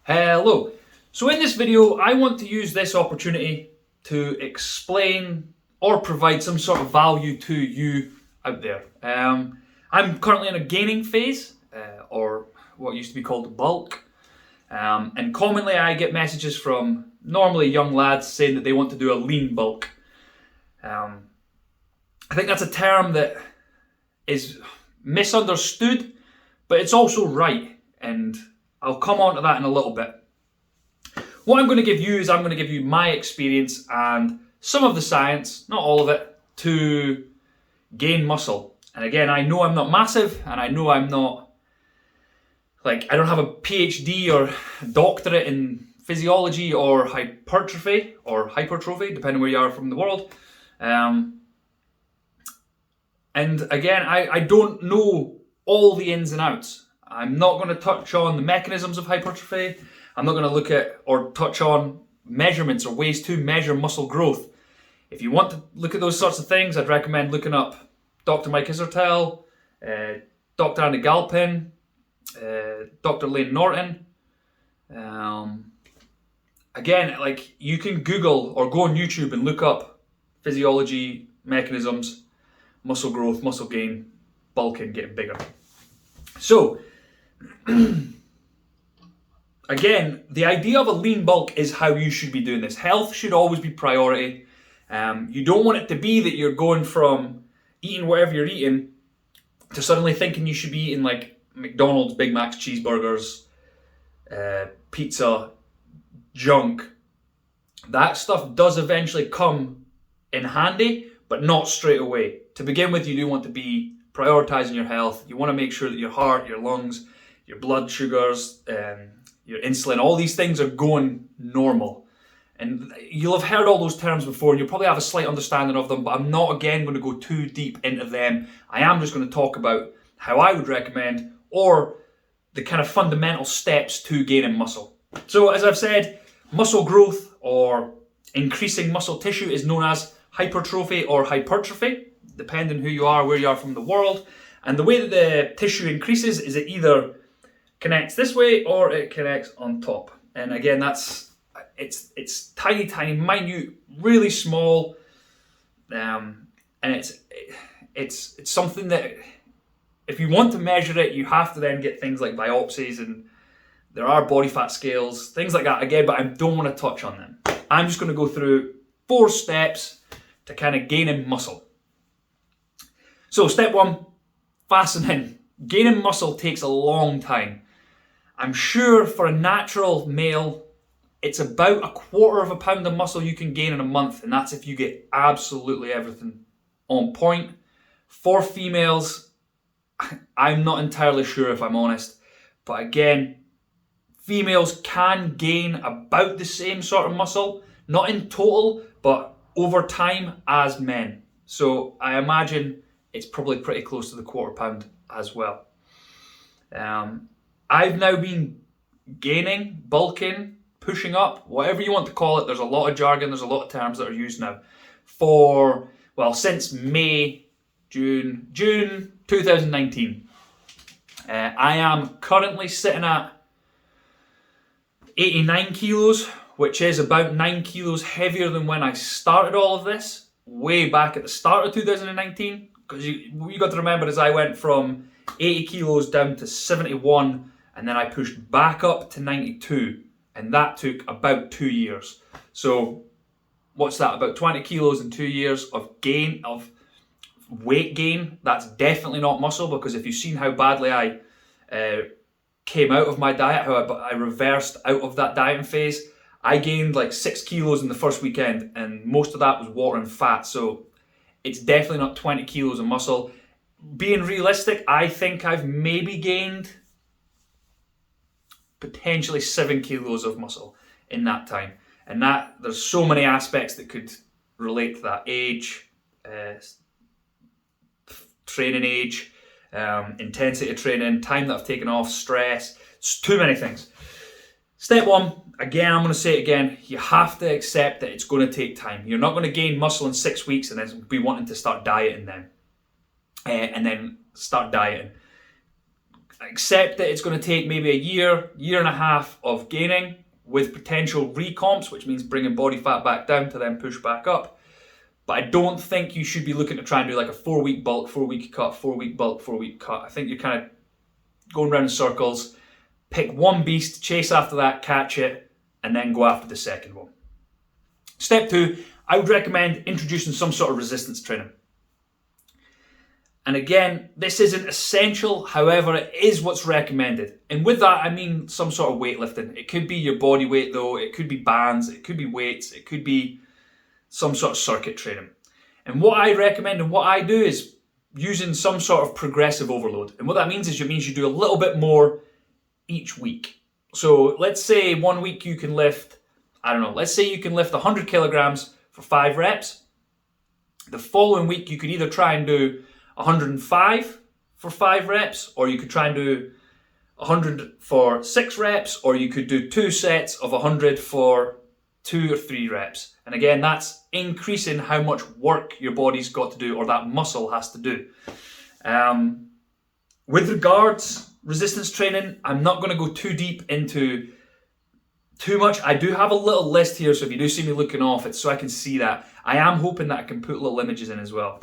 Hello. So in this video, I want to use this opportunity to explain or provide some sort of value to you out there. I'm currently in a gaining phase, or what used to be called bulk. And commonly I get messages from normally young lads saying that they want to do a lean bulk. I think that's a term that is misunderstood, but it's also right. And I'll come on to that in a little bit. What I'm going to give you is I'm going to give you my experience and some of the science, not all of it, to gain muscle. And again, I know I'm not massive, and I know I'm not, I don't have a PhD or doctorate in physiology or hypertrophy, depending where you are from the world. And again, I don't know all the ins and outs. I'm not going to touch on the mechanisms of hypertrophy. I'm not going to look at or touch on measurements or ways to measure muscle growth. If you want to look at those sorts of things, I'd recommend looking up Dr. Mike Isertel, Dr. Andy Galpin, Dr. Lane Norton. Again, you can Google or go on YouTube and look up physiology, mechanisms, muscle growth, muscle gain, bulking, getting bigger. So, again, the idea of a lean bulk is how you should be doing this. Health should always be priority. You don't want it to be that you're going from eating whatever you're eating to suddenly thinking you should be eating McDonald's, Big Macs, cheeseburgers, pizza, junk. That stuff does eventually come in handy, but not straight away. To begin with, you do want to be prioritizing your health. You want to make sure that your heart, your lungs, your blood sugars, your insulin, all these things are going normal. And you'll have heard all those terms before, and you'll probably have a slight understanding of them, but I'm not, again, going to go too deep into them. I am just going to talk about how I would recommend, or the kind of fundamental steps to gaining muscle. So, as I've said, muscle growth or increasing muscle tissue is known as hypertrophy or hypertrophy, depending who you are, where you are from the world. And the way that the tissue increases is it either connects this way or it connects on top. And again, it's tiny, minute, really small, and it's something that if you want to measure it, you have to then get things like biopsies, and there are body fat scales, things like that again, but I don't want to touch on them. I'm just going to go through 4 steps to kind of gaining muscle. So step 1, fascinating. Gaining muscle takes a long time. I'm sure for a natural male, it's about 1/4 pound of muscle you can gain in a month, and that's if you get absolutely everything on point. For females, I'm not entirely sure, if I'm honest, but again, females can gain about the same sort of muscle, not in total, but over time as men. So I imagine it's probably pretty close to the 1/4 pound as well. I've now been gaining, bulking, pushing up, whatever you want to call it. There's a lot of jargon, there's a lot of terms that are used now. Since June 2019. I am currently sitting at 89 kilos, which is about 9 kilos heavier than when I started all of this, way back at the start of 2019. Because you got to remember is I went from 80 kilos down to 71, and then I pushed back up to 92, and that took about 2 years. So what's that, about 20 kilos in 2 years of weight gain? That's definitely not muscle, because if you've seen how badly I came out of my diet, how I reversed out of that dieting phase, I gained 6 kilos in the first weekend, and most of that was water and fat. So it's definitely not 20 kilos of muscle. Being realistic, I think I've maybe gained potentially 7 kilos of muscle in that time. And that there's so many aspects that could relate to that: age, training age, intensity of training, time that I've taken off, stress. It's too many things. Step 1, again, I'm going to say it again, you have to accept that it's going to take time. You're not going to gain muscle in 6 weeks and then be wanting to start dieting then. And then start dieting. Accept that it's going to take maybe a year and a half of gaining with potential recomps, which means bringing body fat back down to then push back up. But I don't think you should be looking to try and do like a 4-week bulk, 4-week cut, 4-week bulk, 4-week cut. I think you're kind of going around in circles. Pick one beast, chase after that, catch it, and then go after the second one. Step 2, I would recommend introducing some sort of resistance training. And again, this isn't essential, however, it is what's recommended. And with that, I mean some sort of weightlifting. It could be your body weight though, it could be bands, it could be weights, it could be some sort of circuit training. And what I recommend and what I do is using some sort of progressive overload. And what that means is you do a little bit more each week. So let's say one week you can lift, let's say you can lift 100 kilograms for 5 reps. The following week you could either try and do 105 for 5 reps, or you could try and do 100 for 6 reps, or you could do 2 sets of 100 for 2 or 3 reps. And again, that's increasing how much work your body's got to do, or that muscle has to do. With regards resistance training, I'm not going to go too deep into too much. I do have a little list here, so if you do see me looking off, it's so I can see that. I am hoping that I can put little images in as well.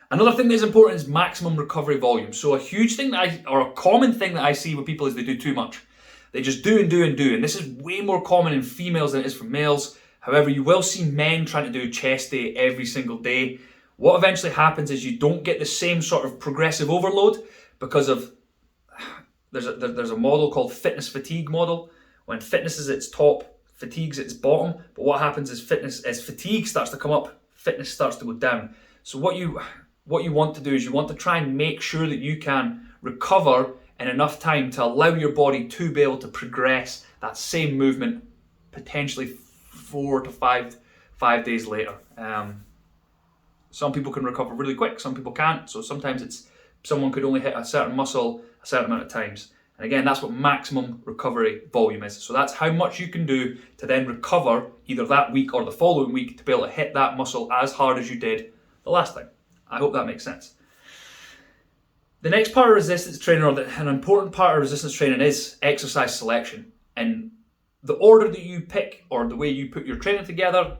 Another thing that's important is maximum recovery volume. So a huge thing or a common thing that I see with people is they do too much. They just do and do and do. And this is way more common in females than it is for males. However, you will see men trying to do chest day every single day. What eventually happens is you don't get the same sort of progressive overload because of, there's a model called fitness fatigue model. When fitness is at its top, fatigue's at its bottom. But what happens is as fatigue starts to come up, fitness starts to go down. So what you want to do is you want to try and make sure that you can recover in enough time to allow your body to be able to progress that same movement potentially 4 to 5 days later. Some people can recover really quick, some people can't. So sometimes someone could only hit a certain muscle a certain amount of times. And again, that's what maximum recovery volume is. So that's how much you can do to then recover either that week or the following week to be able to hit that muscle as hard as you did the last time. I hope that makes sense. The next part of resistance training, or an important part of resistance training, is exercise selection. And the order that you pick or the way you put your training together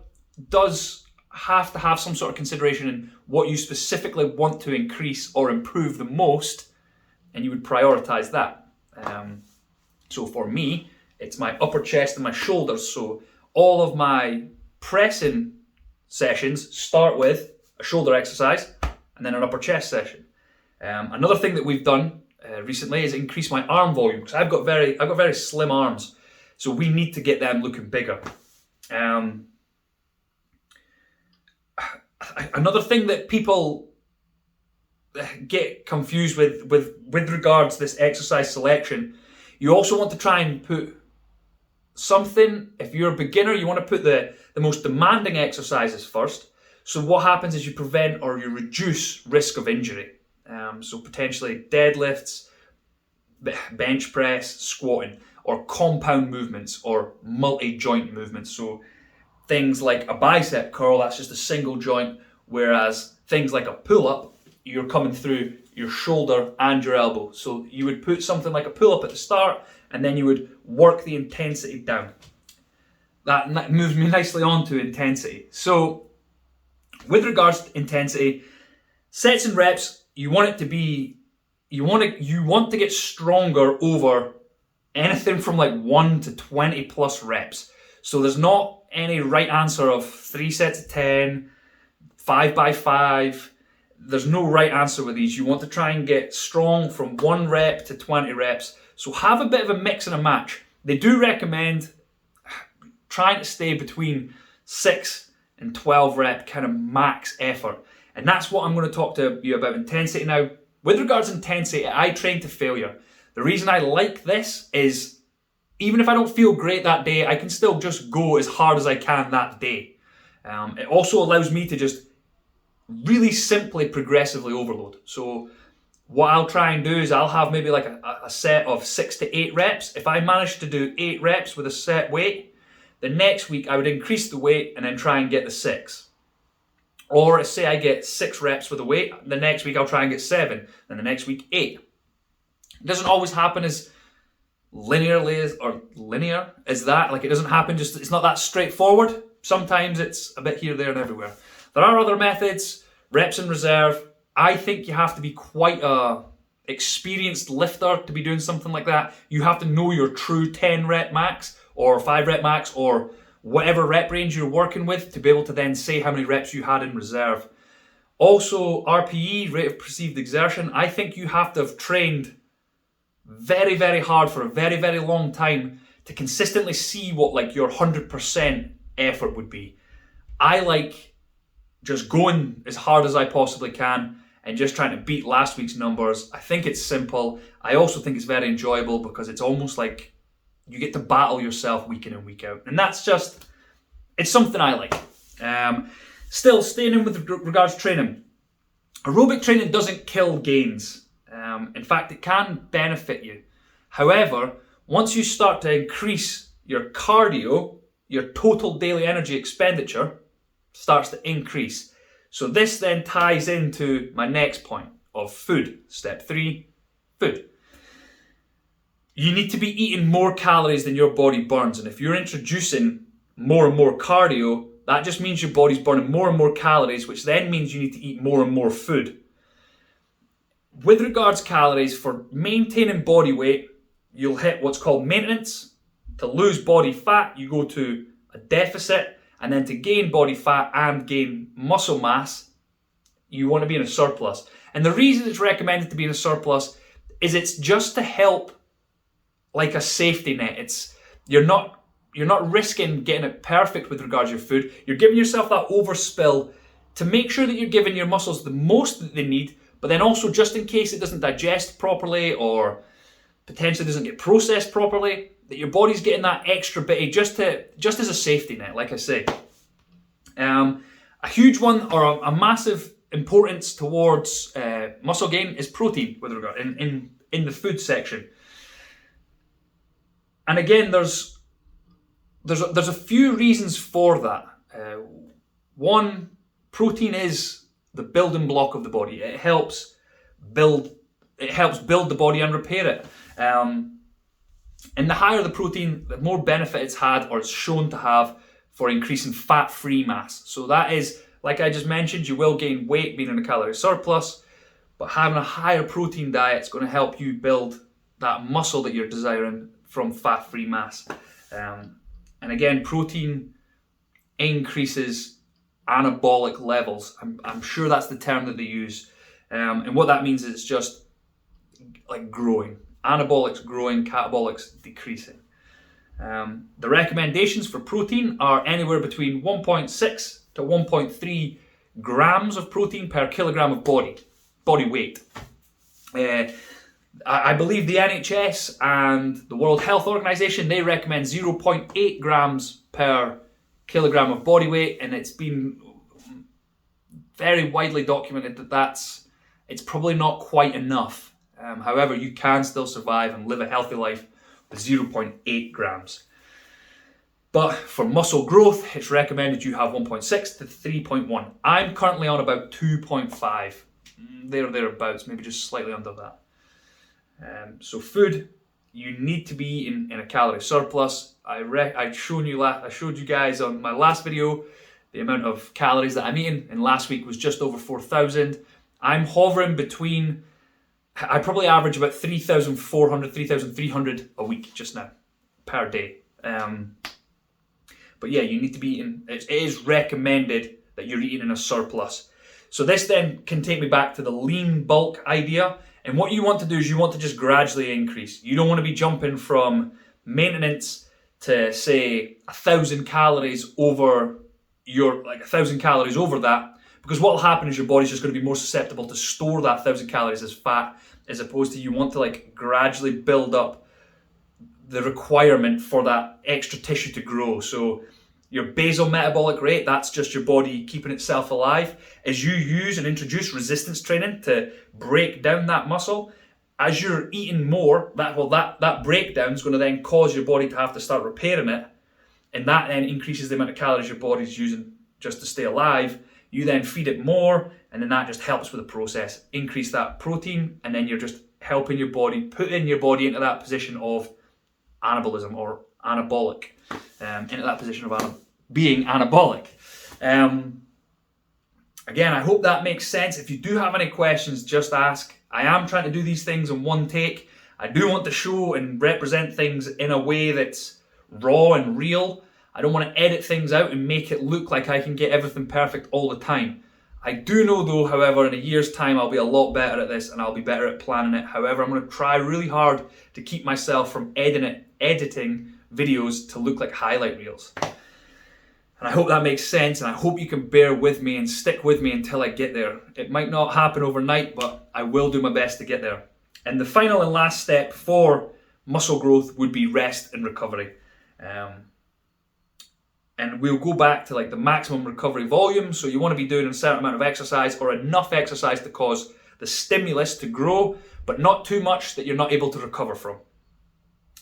does have to have some sort of consideration in what you specifically want to increase or improve the most, and you would prioritize that. So for me, it's my upper chest and my shoulders. So all of my pressing sessions start with a shoulder exercise and then an upper chest session. Another thing that we've done recently is increase my arm volume, because I've got very slim arms, so we need to get them looking bigger. Another thing that people get confused with regards to this exercise selection, you also want to try and put something, if you're a beginner, you want to put the most demanding exercises first. So what happens is you prevent or you reduce risk of injury. So potentially deadlifts, bench press, squatting, or compound movements or multi-joint movements. So things like a bicep curl, that's just a single joint, whereas things like a pull-up, you're coming through your shoulder and your elbow. So you would put something like a pull-up at the start, and then you would work the intensity down. That moves me nicely on to intensity. So with regards to intensity, sets and reps, you want to get stronger over anything from like 1 to 20 plus reps. So there's not any right answer of 3 sets of 10, 5 by 5. There's no right answer with these. You want to try and get strong from 1 rep to 20 reps. So have a bit of a mix and a match. They do recommend trying to stay between 6 and 12 rep kind of max effort. And that's what I'm going to talk to you about intensity now. With regards to intensity, I train to failure. The reason I like this is even if I don't feel great that day, I can still just go as hard as I can that day. It also allows me to just really simply progressively overload. So what I'll try and do is I'll have maybe like a set of 6 to 8 reps. If I manage to do 8 reps with a set weight, the next week I would increase the weight and then try and get the 6. Or say I get 6 reps with a weight, the next week I'll try and get 7, then the next week 8. It doesn't always happen as linear as that. Like, it doesn't happen just, it's not that straightforward. Sometimes it's a bit here, there, and everywhere. There are other methods, reps in reserve. I think you have to be quite a experienced lifter to be doing something like that. You have to know your true 10 rep max or 5 rep max or whatever rep range you're working with to be able to then say how many reps you had in reserve. Also, RPE, rate of perceived exertion. I think you have to have trained very, very hard for a very, very long time to consistently see what like your 100% effort would be. I like just going as hard as I possibly can and just trying to beat last week's numbers. I think it's simple. I also think it's very enjoyable because it's almost like you get to battle yourself week in and week out. And that's just, it's something I like. Still, staying in with regards to training. Aerobic training doesn't kill gains. In fact, it can benefit you. However, once you start to increase your cardio, your total daily energy expenditure starts to increase. So this then ties into my next point of food. Step 3, food. You need to be eating more calories than your body burns. And if you're introducing more and more cardio, that just means your body's burning more and more calories, which then means you need to eat more and more food. With regards to calories, for maintaining body weight, you'll hit what's called maintenance. To lose body fat, you go to a deficit. And then to gain body fat and gain muscle mass, you want to be in a surplus. And the reason it's recommended to be in a surplus is it's just to help like a safety net. You're not risking getting it perfect with regards to your food. You're giving yourself that overspill to make sure that you're giving your muscles the most that they need, but then also just in case it doesn't digest properly or potentially doesn't get processed properly, that your body's getting that extra bit just as a safety net, like I say. A huge one or a massive importance towards muscle gain is protein with regard in the food section. And again, there's a few reasons for that. One, protein is the building block of the body. It helps build the body and repair it. And the higher the protein, the more benefit it's had or it's shown to have for increasing fat-free mass. So that is, like I just mentioned, you will gain weight being in a calorie surplus, but having a higher protein diet is going to help you build that muscle that you're desiring from fat-free mass. And again, protein increases anabolic levels. I'm sure that's the term that they use. And what that means is it's just like growing. Anabolics growing, catabolics decreasing. The recommendations for protein are anywhere between 1.6 to 1.3 grams of protein per kilogram of body weight. I believe the NHS and the World Health Organization, they recommend 0.8 grams per kilogram of body weight, and it's been very widely documented that it's probably not quite enough. However, you can still survive and live a healthy life with 0.8 grams. But for muscle growth, it's recommended you have 1.6 to 3.1. I'm currently on about 2.5. Thereabouts, maybe just slightly under that. So food, you need to be in a calorie surplus. I showed you guys on my last video the amount of calories that I'm eating, and last week was just over 4,000. I'm hovering between, I probably average about 3,400, 3,300 a week just now, per day. But yeah, you need to be eating, it is recommended that you're eating in a surplus. So this then can take me back to the lean bulk idea. And what you want to do is you want to just gradually increase. You don't want to be jumping from maintenance to say 1,000 calories over that, because what will happen is your body's just going to be more susceptible to store that 1,000 calories as fat, as opposed to you want to like gradually build up the requirement for that extra tissue to grow. So your basal metabolic rate, that's just your body keeping itself alive. As you use and introduce resistance training to break down that muscle, as you're eating more, that breakdown is going to then cause your body to have to start repairing it. And that then increases the amount of calories your body's using just to stay alive. You then feed it more, and then that just helps with the process. Increase that protein, and then you're just helping your body, putting your body into that position of anabolism or anabolic, into that position of being anabolic. Again, I hope that makes sense. If you do have any questions, just ask. I am trying to do these things in one take. I do want to show and represent things in a way that's raw and real. I don't want to edit things out and make it look like I can get everything perfect all the time. I do know though, however, in a year's time I'll be a lot better at this and I'll be better at planning it. However, I'm going to try really hard to keep myself from editing videos to look like highlight reels. And I hope that makes sense, and I hope you can bear with me and stick with me until I get there. It might not happen overnight, but I will do my best to get there. And the final and last step for muscle growth would be rest and recovery. And we'll go back to like the maximum recovery volume. So you want to be doing a certain amount of exercise or enough exercise to cause the stimulus to grow, but not too much that you're not able to recover from.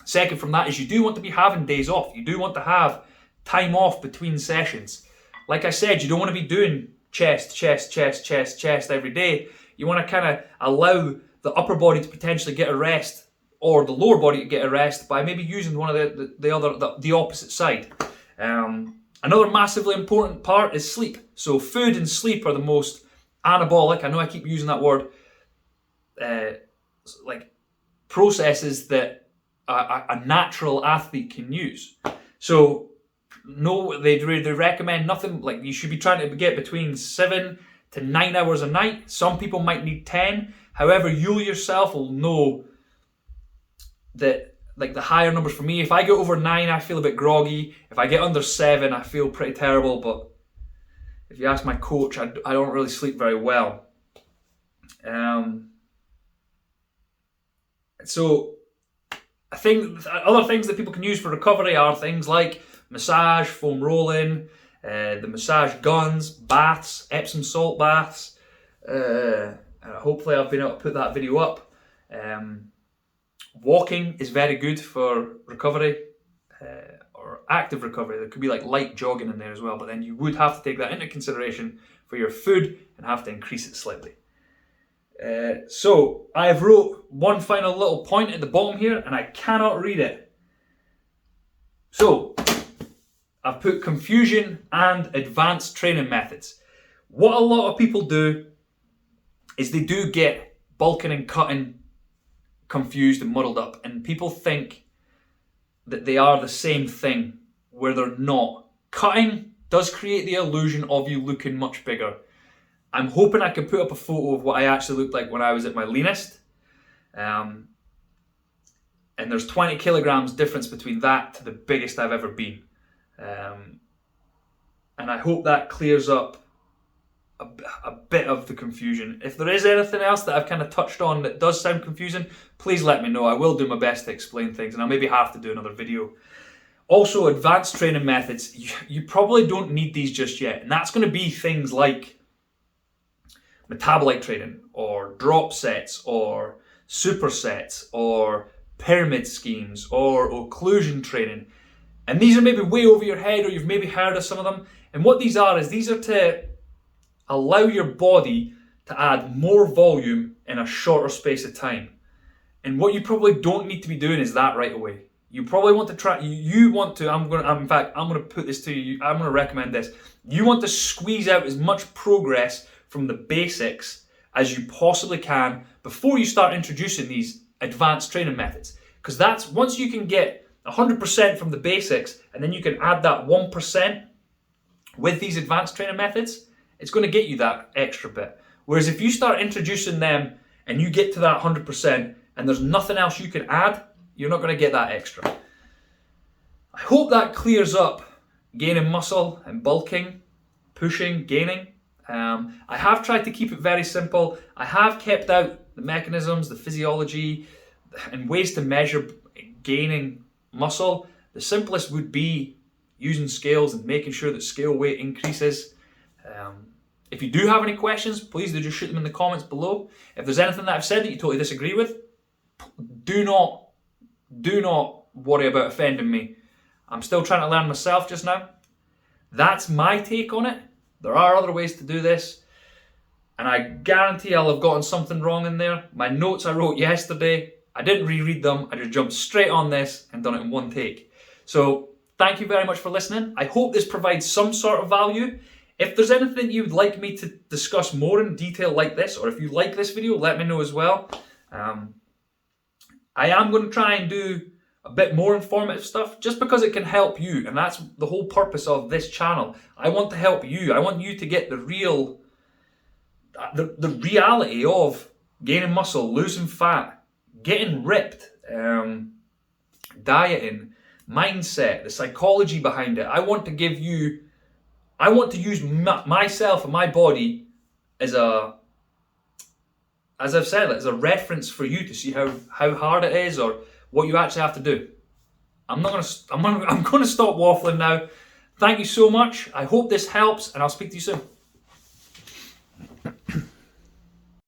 Second from that is you do want to be having days off. You do want to have time off between sessions. Like I said, you don't want to be doing chest every day. You want to kind of allow the upper body to potentially get a rest, or the lower body to get a rest by maybe using one of the opposite side. Another massively important part is sleep. So food and sleep are the most anabolic. I know I keep using that word. Like processes that a natural athlete can use. So no, they recommend nothing, like you should be trying to get between 7 to 9 hours a night. Some people might need 10. However, you yourself will know that like the higher numbers for me, if I go over 9, I feel a bit groggy. If I get under 7, I feel pretty terrible. But if you ask my coach, I don't really sleep very well. So I think other things that people can use for recovery are things like massage, foam rolling, the massage guns, baths, Epsom salt baths. Hopefully I've been able to put that video up. Walking is very good for recovery, or active recovery. There could be like light jogging in there as well, but then you would have to take that into consideration for your food and have to increase it slightly. So I have wrote one final little point at the bottom here and I cannot read it. So I've put confusion and advanced training methods. What a lot of people do is they do get bulking and cutting confused and muddled up, and people think that they are the same thing where they're not. Cutting does create the illusion of you looking much bigger. I'm hoping I can put up a photo of what I actually looked like when I was at my leanest. And there's 20 kilograms difference between that to the biggest I've ever been. And I hope that clears up a bit of the confusion. If there is anything else that I've kind of touched on that does sound confusing, please let me know. I will do my best to explain things, and I'll maybe have to do another video. Also, advanced training methods, you probably don't need these just yet, and that's going to be things like metabolite training, or drop sets, or supersets, or pyramid schemes, or occlusion training. And these are maybe way over your head, or you've maybe heard of some of them. And what these are to allow your body to add more volume in a shorter space of time. And what you probably don't need to be doing is that right away. You probably want to try, I'm going to put this to you, I'm going to recommend this. You want to squeeze out as much progress from the basics as you possibly can before you start introducing these advanced training methods. Because that's, once you can get 100% from the basics, and then you can add that 1% with these advanced training methods, it's going to get you that extra bit. Whereas if you start introducing them and you get to that 100% and there's nothing else you can add, you're not going to get that extra. I hope that clears up gaining muscle and bulking, pushing, gaining. I have tried to keep it very simple. I have kept out the mechanisms, the physiology, and ways to measure gaining muscle. The simplest would be using scales and making sure that scale weight increases. If you do have any questions, please do just shoot them in the comments below. If there's anything that I've said that you totally disagree with, do not worry about offending me. I'm still trying to learn myself just now. That's my take on it. There are other ways to do this. and I guarantee I'll have gotten something wrong in there. My notes I wrote yesterday, I didn't reread them, I just jumped straight on this and done it in one take. So thank you very much for listening. I hope this provides some sort of value. If there's anything you'd like me to discuss more in detail like this, or if you like this video, let me know as well. I am going to try and do a bit more informative stuff just because it can help you, and that's the whole purpose of this channel. I want to help you. I want you to get the reality of gaining muscle, losing fat, getting ripped, dieting, mindset, the psychology behind it. I want to use myself and my body as I've said, as a reference for you to see how hard it is or what you actually have to do. I'm going to stop waffling now. Thank you so much. I hope this helps, and I'll speak to you soon.